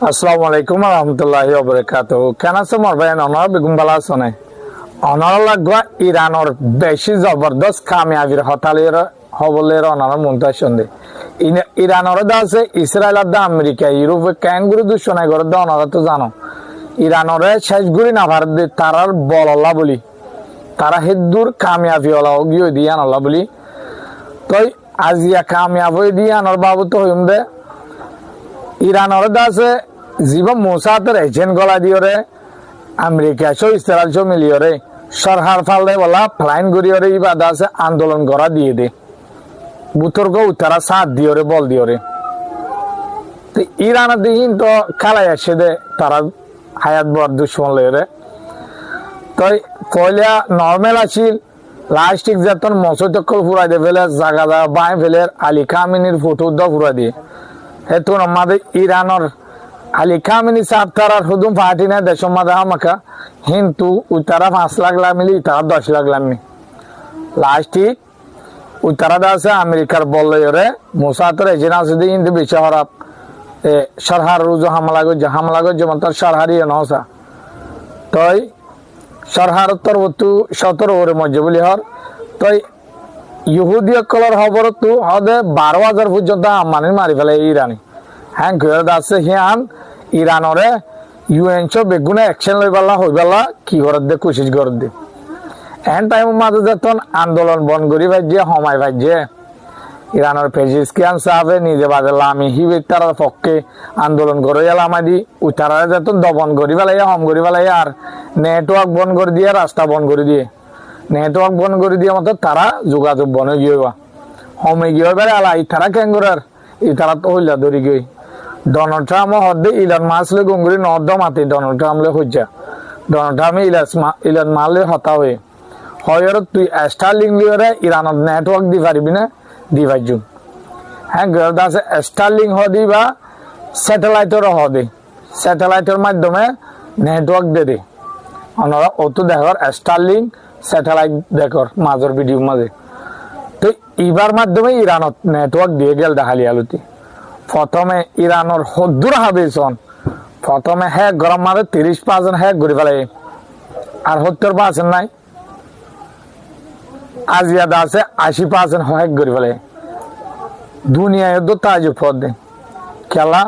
আসসালামু আলাইকুম রহমতুল্লাহি ওয়াবারাকাতুহু। কেন আছে মোর ভাই অনর বেগুম বালা আছে অনর লাগবা ইরানর বেশি জবরদস্ত কামিয়াবির হতালির হবলের অনর মন্তা সন্ধে ইরানর দা আছে ইসরায়েল দা আমেরিকা ইউরোপে কেন গুরু দুশনাই করে দা অনর তো জানো ইরানরে শেষ গুরি না ভারত দে তারার বলল্লা বলি তারা হেদুর কামিয়াবি হলা গিয়ে দিয়ে আনল্লা বলি তই আজিয়া কামিয়াব হয়ে দিয়ে আনর বাবু তো হইম দে ইরানর দা আছে জীব মোসাতের এজেন্ট গলা দিয়রে আমেরিকা সো ইসরায়েল সো মিলিয়রে সরহার ফালে বলা ফ্লাইন গড়িয়রে ইবা দা আছে আন্দোলন করা দিয়ে দে বুতর্ক উত্তরা সাথ দিয়রে বল দিয়রে তো ইরান দিন তো খালাই আসে দে তারা হায়াত বর দুশ্মন লয়রে তো পয়লা নর্মাল আছিল লাস্টিক যতন মসজিদকল ফুরাই দে ফেলে জাগা জাগা বাই ফেলে আলী কামিনীর ফটো দ ফুরাই দিয়ে হেতু আমাদের ইরানর আলী খামেনি সাহেব তারা হুদুম পার্টি না দেশের মধ্যে আমাকে কিন্তু উত্তরা 5 লাখ মিলি তারা 10 লাখ লামি লাস্টিক উত্তরা আছে আমেরিকার বললে মোসাতর এজেন্ট আছে দিয়ে কিন্তু বেশি হরাপ সরহার রুজু হামলা গো যেমন তার সরহারি নসা তই সরহার তোর তু 17 ওরে মধ্যে বলি হর তই ইহুদি কলর খবর তু হদে 12,000 পর্যন্ত আমানি মারি ফেলে ইরানি হ্যাঁ ঘুরে আছে হিয়ান ইরানরে ইউএন সব বেগুনে অ্যাকশন লইবালা হইবালা কি করে দে কোশিশ করে দে এন টাইম মাঝে যখন আন্দোলন বন করি ভাইজে হমাই ভাইজে ইরানের পেজিস্কিয়ান সাহেবে নিজে বাজেলা আমি হিবে তার পক্ষে আন্দোলন করে এলাম আদি উতারা যখন দমন করি ফেলাই হম করি ফেলাই আর নেটওয়ার্ক বন্ধ করে দিয়ে রাস্তা বন্ধ করে দিয়ে নেটওয়ার্ক বন্ধ করে দিয়ে মতো তারা যোগাযোগ বনে গিয়ে হমে গিয়ে বেড়ে আলা ইতারা কেঙ্গুরার ইতারা তো হইলা ধরি গই ডোনাল্ড ট্রাম্প হদ্দে ইলন মাস্ক গঙ্গুরি নর্দ মাতি ডোনাল্ড ট্রাম্প লে হজ্জা ডোনাল্ড ট্রাম্প ইলন মালে হতা হয়ে হয়র তুই স্টারলিং লিওরে ইরানত নেটওয়ার্ক দি পারিবি না দি পাইজু হ্যাঁ গরদ আছে স্টারলিং হদি বা স্যাটেলাইটের হদে স্যাটেলাইটের মাধ্যমে নেটওয়ার্ক দে দে অনরা অতো দেখর স্টারলিং স্যাটেলাইট দেখর মাজর ভিডিও মাঝে তো ইবার মাধ্যমে ইরানত নেটওয়ার্ক দিয়ে গেল দেখালি আলুতি প্রথমে ইরানোর হদ্দুর হাবিসন প্রথমে হ্যাঁ গরম মারে 30% হ্যাঁ ঘুরে ফেলে আর 70% নাই আজিয়াদা আছে 80% হ্যাঁ ঘুরে ফেলে দুনিয়ায় তো তাজুব পদে খেলা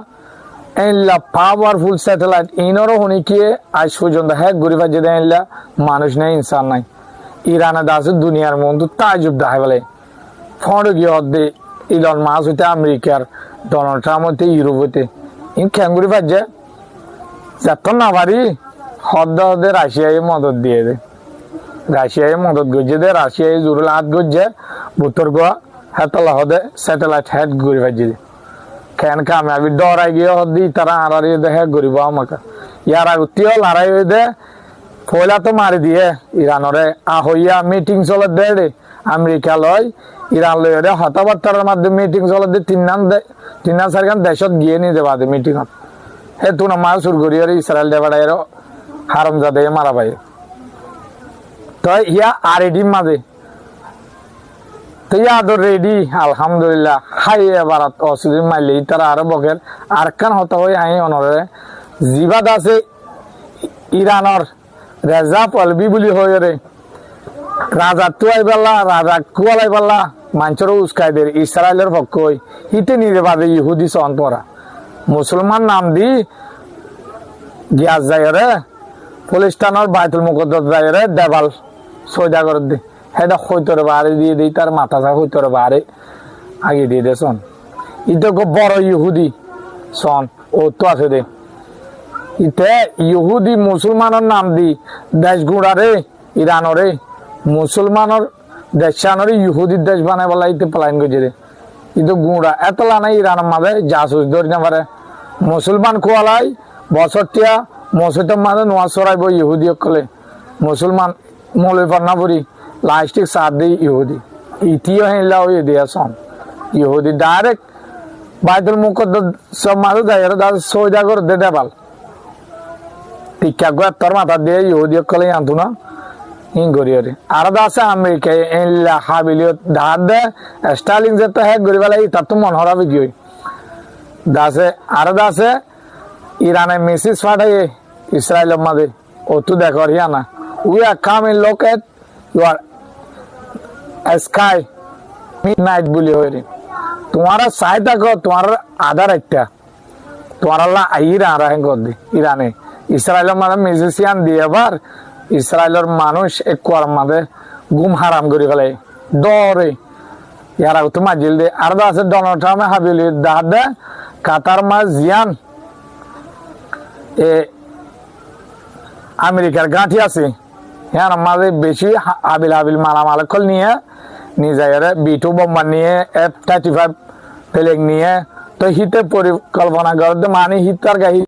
এইলা পাওয়ারফুল স্যাটেলাইট ইনরও হনি কি আজ পর্যন্ত হ্যাঁ ঘুরে ফেলে যেতে এইলা মানুষ নাই ইনসান নাই ইরানে আছে দুনিয়ার মধ্যে তাজুব দেখায় বলে ফোন গিয়ে হদ্দে ইলন মাস্ক হইতে আমেরিকার ডোনাল্ড ট্রাম্প হইতে ইউরোপ হইতে ইন খেঙ্গুরি পাচ্ছে যখন না পারি হদ্দে হদ্দে রাশিয়ায় মদত দিয়ে দে রাশিয়ায় মদত গজ্জে দে রাশিয়ায় জুরুল হাত গজ্জে বুতর গোয়া হেতলা হদে স্যাটেলাইট হেড ঘুরি পাচ্ছে দে কেন কামিয়াবি ডরাই গিয়ে হদ্দি তারা আড়ারি দেখে ঘুরিব আমাকে ইয়ার আগতিও লড়াই হয়ে দে ফয়লা তো মারি দিয়ে ইরানরে হইয়া মিটিং চলে দে রে আমেরিকা লয় ইরান লয় হতাবার্তার মাধ্যমে মিটিং চলে দে তিন চারখান দেশত গিয়ে নিয়ে দেবা দে মিটিংত হে তুন মার সুর করি ইসরায়েল দেবাড়াই হারম যাদে মারা পাই তো ইয়া আর রেডি মাঝে তো ইয়া তো রেডি আলহামদুলিল্লাহ হাই এবার অসুবিধা মাইলে তারা আরো বকের আর কান হতা হয়ে আই অনরে জিবাদ আছে ইরানর রেজা পলবি বলি হয়ে রে রাজা তুয়াই পাল্লা রাজা কুয়ালাই পাল্লা মানুষেরও উস্কাই দে ইসরায়েলের পক্ষ হিতে নিরে বাদে ইহুদি সন পরা মুসলমান নাম দি গিয়াস যায় রে ফলিস্তানের বাইতুল মুকদ্দাস যায় রে দেবাল সয়দা করে দে হেডা হইতরে বাড়ি দিয়ে দিই তার মাথা চা হইতরে বাড়ি আগে দিয়ে দে সন ইতো বড় ইহুদি সন ও তো আছে দে ইতে ইহুদি মুসলমানের নাম দি দেশ গুড়ারে ইরানরে মুসলমানের দেশানরে ইহুদির দেশ বানাই বলা ইতে প্লাইন গজে দে কিন্তু গুড়া এতলা নাই ইরানের মাঝে জাসুস ধরে না পারে মুসলমান কোয়ালাই বছরটিয়া মসজিদের মাঝে নোয়া চড়াইব ইহুদি কলে মুসলমান মৌলবি পান্না পড়ি লাস্টিক সাথ দিই ইহুদি ইতিও হেলা হয়ে দিয়া সন ইহুদি ডাইরেক্ট বাইতুল মুকদ্দাস সব মাঝে যাই সৌদা করে দে দেবাল টিকা গো তোর মাথা দিয়ে ইহুদি কলে আনতো না Ingoriori. Aradasa America illa habiliot dade Stalin zeta he goribala ita to mon hora video. দাসে আরো দাসে ইরানে মেসেজ পাঠাইয়ে ইসরায়েলের মাঝে ও তো দেখো না we are coming locate you are sky midnight বলি হইরে তোমারা চাই থাকো তোমার আধার একটা তোমার আল্লাহ ইরান রাহেন কর দি ইরানে ইসরায়েলের মাঝে মিউজিশিয়ান দিয়ে আবার ইসরায়েলের মানুষ একবার মাঝে গুম হারাম করে ফেলে ডরে ইয়ারা তো মাজিল দে আর আছে ডোনাল্ড ট্রাম্প হাবিলি দাহাদ দে কাতার মাঝ জিয়ান এ আমেরিকার গাঁঠি আছে হ্যাঁ মাঝে বেশি হাবিল মালামাল কল নিয়ে নিজের B2 বোম্বার নিয়ে F-35 প্লেন নিয়ে তো হিতে পরিকল্পনা করতে মানে হিতার গাহি